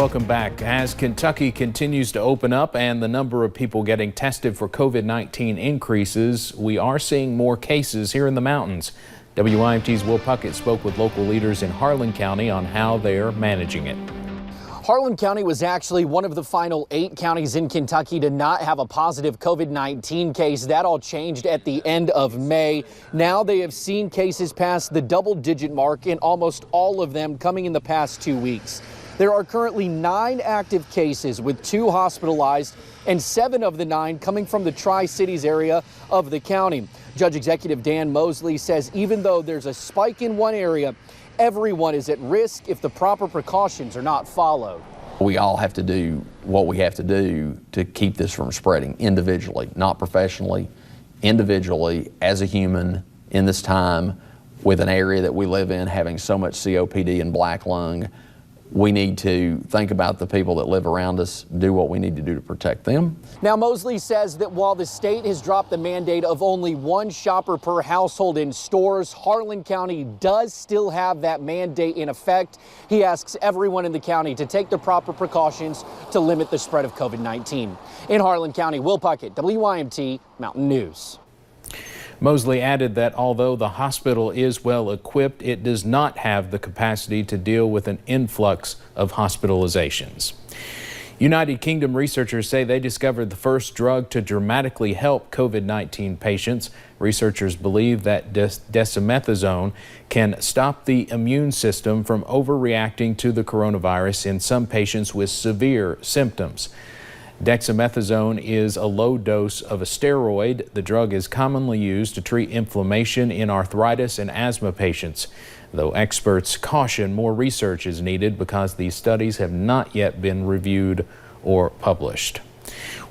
Welcome back. As Kentucky continues to open up and the number of people getting tested for COVID-19 increases, we are seeing more cases here in the mountains. WYMT's Will Puckett spoke with local leaders in Harlan County on how they're managing it. Harlan County was actually one of the final 8 counties in Kentucky to not have a positive COVID-19 case. That all changed at the end of May. Now they have seen cases pass the double-digit mark in almost all of them coming in the past 2 weeks. There are currently 9 active cases with 2 hospitalized and 7 of the 9 coming from the Tri-Cities area of the county. Judge Executive Dan Mosley says even though there's a spike in one area, everyone is at risk if the proper precautions are not followed. We all have to do what we have to do to keep this from spreading individually, not professionally, individually as a human in this time with an area that we live in having so much COPD and black lung. We need to think about the people that live around us, do what we need to do to protect them. Now, Mosley says that while the state has dropped the mandate of only 1 shopper per household in stores, Harlan County does still have that mandate in effect. He asks everyone in the county to take the proper precautions to limit the spread of COVID-19. In Harlan County, Will Puckett, WYMT Mountain News. Mosley added that although the hospital is well equipped, it does not have the capacity to deal with an influx of hospitalizations. United Kingdom researchers say they discovered the first drug to dramatically help COVID-19 patients. Researchers believe that dexamethasone can stop the immune system from overreacting to the coronavirus in some patients with severe symptoms. Dexamethasone is a low dose of a steroid. The drug is commonly used to treat inflammation in arthritis and asthma patients, though experts caution more research is needed because these studies have not yet been reviewed or published.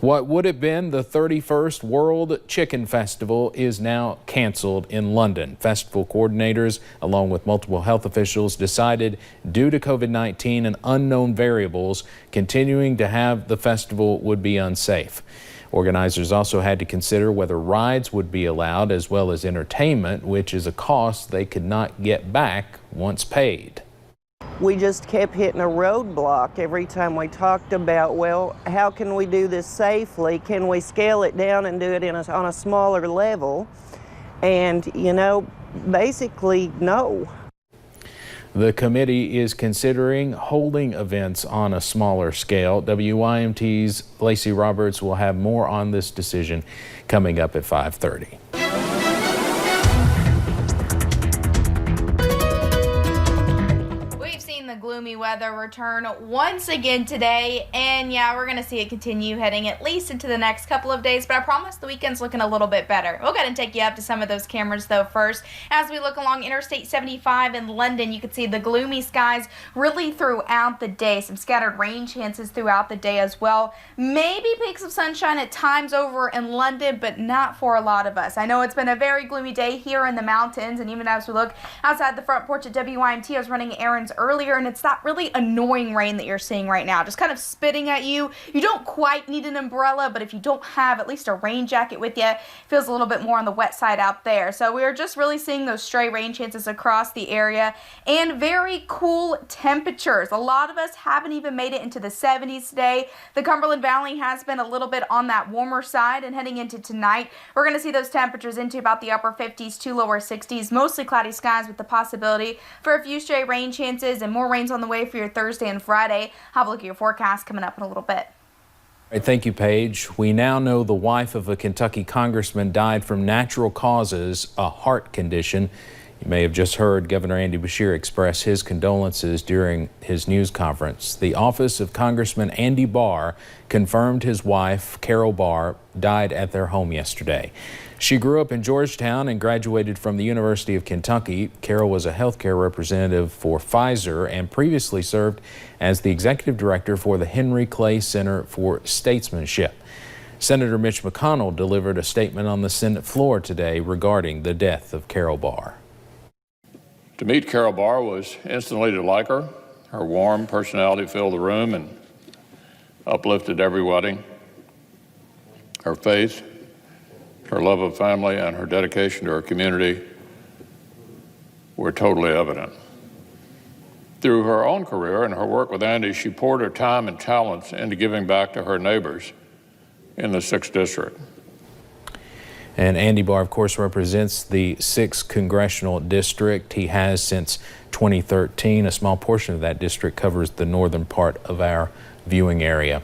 What would have been the 31st World Chicken Festival is now canceled in London. Festival coordinators, along with multiple health officials, decided due to COVID-19 and unknown variables, continuing to have the festival would be unsafe. Organizers also had to consider whether rides would be allowed as well as entertainment, which is a cost they could not get back once paid. We just kept hitting a roadblock every time we talked about, well, how can we do this safely? Can we scale it down and do it on a smaller level? And, you know, basically, no. The committee is considering holding events on a smaller scale. WYMT's Lacey Roberts will have more on this decision coming up at 5:30. The gloomy weather return once again today, and yeah, we're going to see it continue heading at least into the next couple of days, but I promise the weekend's looking a little bit better. We'll go ahead and take you up to some of those cameras though first. As we look along Interstate 75 in London, you can see the gloomy skies really throughout the day. Some scattered rain chances throughout the day as well. Maybe peaks of sunshine at times over in London, but not for a lot of us. I know it's been a very gloomy day here in the mountains, and even as we look outside the front porch at WYMT, I was running errands earlier, and it's that really annoying rain that you're seeing right now, just kind of spitting at you. You don't quite need an umbrella, but if you don't have at least a rain jacket with you, it feels a little bit more on the wet side out there. So we are just really seeing those stray rain chances across the area and very cool temperatures. A lot of us haven't even made it into the 70s today. The Cumberland Valley has been a little bit on that warmer side, and heading into tonight, we're going to see those temperatures into about the upper 50s to lower 60s, mostly cloudy skies with the possibility for a few stray rain chances and more rains on the way for your Thursday and Friday. Have a look at your forecast coming up in a little bit. All right, thank you, Paige. We now know the wife of a Kentucky congressman died from natural causes, a heart condition. You may have just heard Governor Andy Beshear express his condolences during his news conference. The office of Congressman Andy Barr confirmed his wife, Carol Barr, died at their home yesterday. She grew up in Georgetown and graduated from the University of Kentucky. Carol was a healthcare representative for Pfizer and previously served as the executive director for the Henry Clay Center for Statesmanship. Senator Mitch McConnell delivered a statement on the Senate floor today regarding the death of Carol Barr. To meet Carol Barr was instantly to like her. Her warm personality filled the room and uplifted everybody. Her faith, her love of family, and her dedication to her community were totally evident. Through her own career and her work with Andy, she poured her time and talents into giving back to her neighbors in the 6th District. And Andy Barr, of course, represents the 6th Congressional District. He has since 2013. A small portion of that district covers the northern part of our viewing area.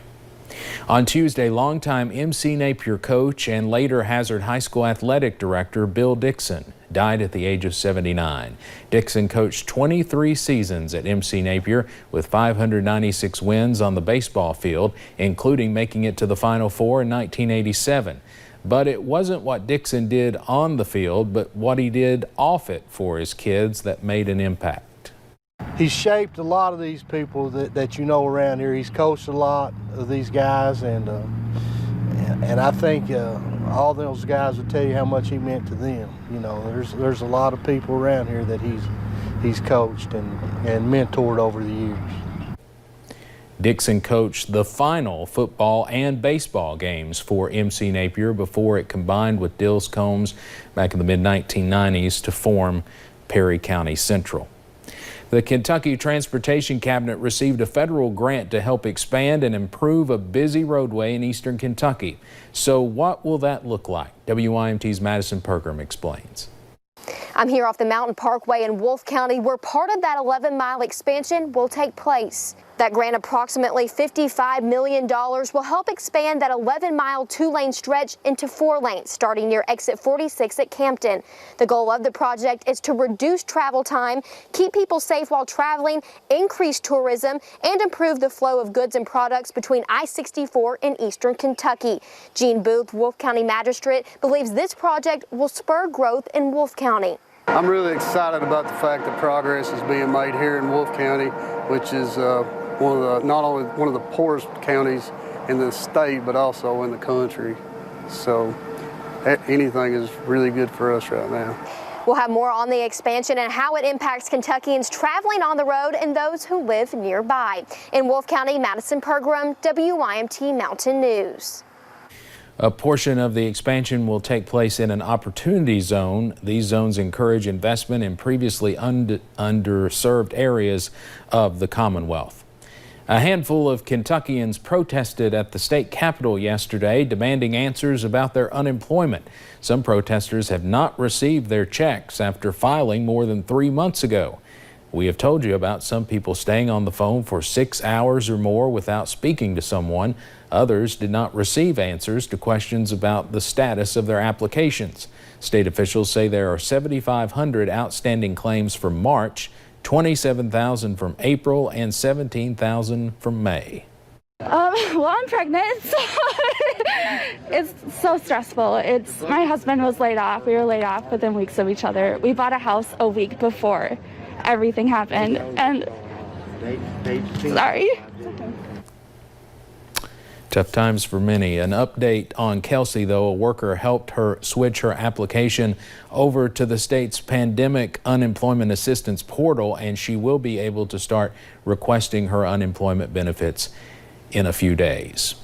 On Tuesday, longtime MC Napier coach and later Hazard High School athletic director Bill Dixon died at the age of 79. Dixon coached 23 seasons at MC Napier with 596 wins on the baseball field, including making it to the Final Four in 1987. But it wasn't what Dixon did on the field, but what he did off it for his kids that made an impact. He's shaped a lot of these people that you know around here. He's coached a lot of these guys, and I think all those guys would tell you how much he meant to them. You know, there's a lot of people around here that he's coached and mentored over the years. Dixon coached the final football and baseball games for MC Napier before it combined with Dills Combs back in the mid-1990s to form Perry County Central. The Kentucky Transportation Cabinet received a federal grant to help expand and improve a busy roadway in eastern Kentucky. So what will that look like? WYMT's Madison Pergram explains. I'm here off the Mountain Parkway in Wolfe County, where part of that 11-mile expansion will take place. That grant, approximately $55 million, will help expand that 11-mile two-lane stretch into 4 lanes, starting near exit 46 at Campton. The goal of the project is to reduce travel time, keep people safe while traveling, increase tourism, and improve the flow of goods and products between I-64 and eastern Kentucky. Gene Booth, Wolfe County Magistrate, believes this project will spur growth in Wolfe County. I'm really excited about the fact that progress is being made here in Wolfe County, which is not only one of the poorest counties in the state, but also in the country. So anything is really good for us right now. We'll have more on the expansion and how it impacts Kentuckians traveling on the road and those who live nearby. In Wolfe County, Madison Pergram, WYMT Mountain News. A portion of the expansion will take place in an opportunity zone. These zones encourage investment in previously underserved areas of the Commonwealth. A handful of Kentuckians protested at the state capitol yesterday, demanding answers about their unemployment. Some protesters have not received their checks after filing more than 3 months ago. We have told you about some people staying on the phone for 6 hours or more without speaking to someone. Others did not receive answers to questions about the status of their applications. State officials say there are 7,500 outstanding claims from March, 27,000 from April, and 17,000 from May. Well, I'm pregnant, so it's so stressful. My husband was laid off. We were laid off within weeks of each other. We bought a house a week before everything happened, and sorry. Tough times for many. An update on Kelsey, though. A worker helped her switch her application over to the state's pandemic unemployment assistance portal, and she will be able to start requesting her unemployment benefits in a few days.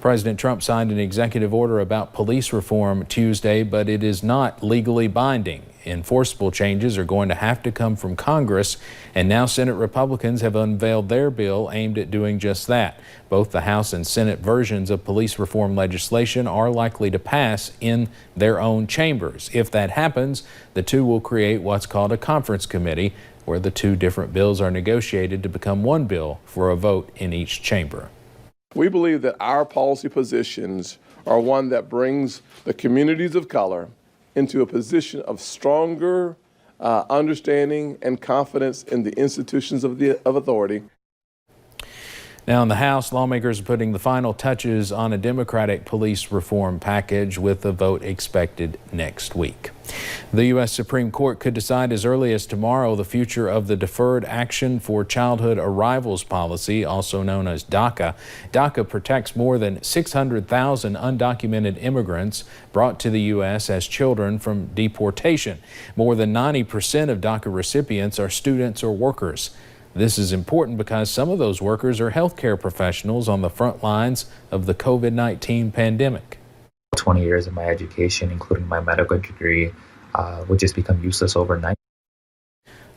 President Trump signed an executive order about police reform Tuesday, but it is not legally binding. Enforceable changes are going to have to come from Congress, and now Senate Republicans have unveiled their bill aimed at doing just that. Both the House and Senate versions of police reform legislation are likely to pass in their own chambers. If that happens, the two will create what's called a conference committee, where the two different bills are negotiated to become one bill for a vote in each chamber. We believe that our policy positions are one that brings the communities of color into a position of stronger understanding and confidence in the institutions of authority. Now in the House, lawmakers are putting the final touches on a Democratic police reform package with a vote expected next week. The U.S. Supreme Court could decide as early as tomorrow the future of the Deferred Action for Childhood Arrivals policy, also known as DACA. DACA protects more than 600,000 undocumented immigrants brought to the U.S. as children from deportation. More than 90% of DACA recipients are students or workers. This is important because some of those workers are healthcare professionals on the front lines of the COVID-19 pandemic. 20 years of my education, including my medical degree, would just become useless overnight.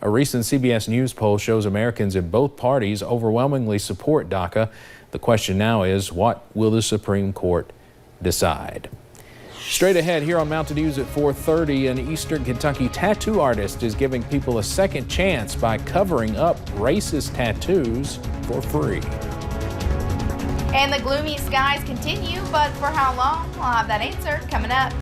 A recent CBS News poll shows Americans in both parties overwhelmingly support DACA. The question now is, what will the Supreme Court decide? Straight ahead here on Mountain News at 4:30, an Eastern Kentucky tattoo artist is giving people a second chance by covering up racist tattoos for free. And the gloomy skies continue, but for how long? We'll have that answered coming up.